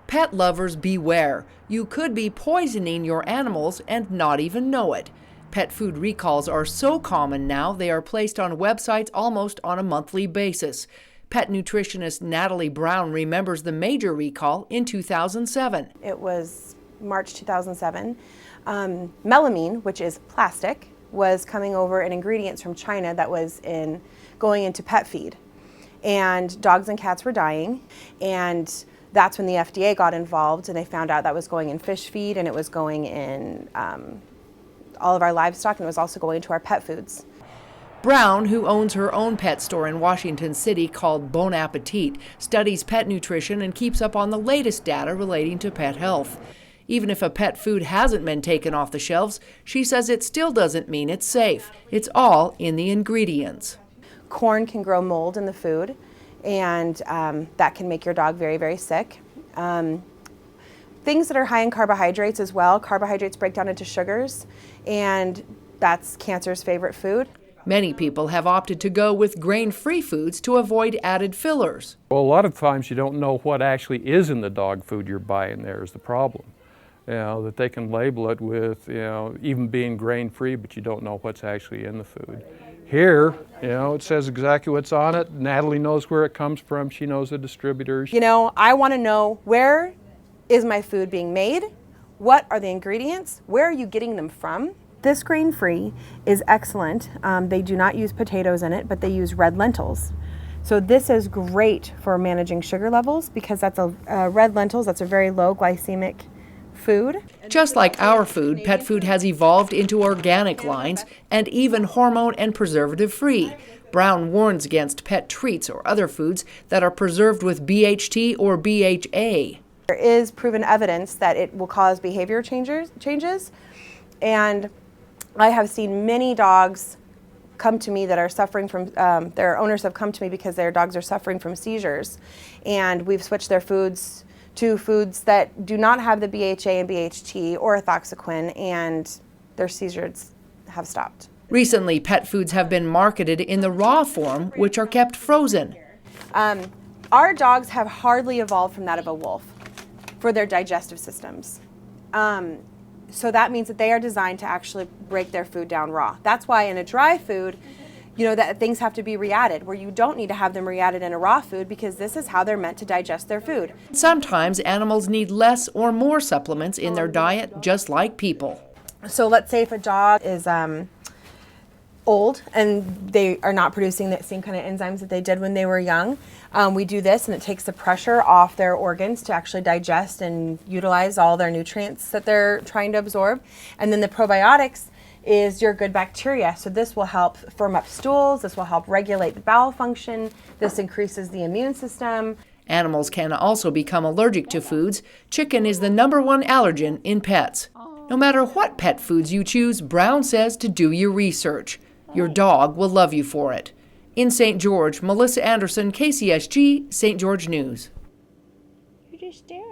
Pet lovers beware. You could be poisoning your animals and not even know it. Pet food recalls are so common now they are placed on websites almost on a monthly basis. Pet nutritionist Natalie Brown remembers the major recall in 2007. It was March 2007. Melamine, which is plastic, was coming over in ingredients from China that was going into pet feed. And dogs and cats were dying, and that's when the FDA got involved, and they found out that was going in fish feed, and it was going in all of our livestock, and it was also going into our pet foods. Brown, who owns her own pet store in Washington City called Bon Appetit, studies pet nutrition and keeps up on the latest data relating to pet health. Even if a pet food hasn't been taken off the shelves, she says it still doesn't mean it's safe. It's all in the ingredients. Corn can grow mold in the food, and that can make your dog very, very sick. Things that are high in carbohydrates as well. Carbohydrates break down into sugars, and that's cancer's favorite food. Many people have opted to go with grain-free foods to avoid added fillers. Well, a lot of times you don't know what actually is in the dog food you're buying. There is the problem. That they can label it with, even being grain-free, but you don't know what's actually in the food. Here, it says exactly what's on it. Natalie knows where it comes from. She knows the distributors. I want to know, where is my food being made? What are the ingredients? Where are you getting them from? This grain-free is excellent. They do not use potatoes in it, but they use red lentils. So this is great for managing sugar levels because that's red lentils, that's a very low glycemic food. Just like our food, pet food has evolved into organic lines and even hormone and preservative free. Brown warns against pet treats or other foods that are preserved with BHT or BHA. There is proven evidence that it will cause behavior changes, and I have seen many dogs come to me that are suffering from, their owners have come to me because their dogs are suffering from seizures, and we've switched their foods to foods that do not have the BHA and BHT or ethoxyquin, and their seizures have stopped. Recently, pet foods have been marketed in the raw form, which are kept frozen. Our dogs have hardly evolved from that of a wolf for their digestive systems. So that means that they are designed to actually break their food down raw. That's why in a dry food, that things have to be re-added, where you don't need to have them re-added in a raw food because this is how they're meant to digest their food. Sometimes animals need less or more supplements in their diet, just like people. So let's say if a dog is old and they are not producing the same kind of enzymes that they did when they were young, we do this and it takes the pressure off their organs to actually digest and utilize all their nutrients that they're trying to absorb. And then the probiotics is your good bacteria. So this will help firm up stools, this will help regulate the bowel function, this increases the immune system. Animals can also become allergic to foods. Chicken is the #1 allergen in pets. No matter what pet foods you choose, Brown says to do your research. Your dog will love you for it. In St. George, Melissa Anderson, KCSG, St. George News.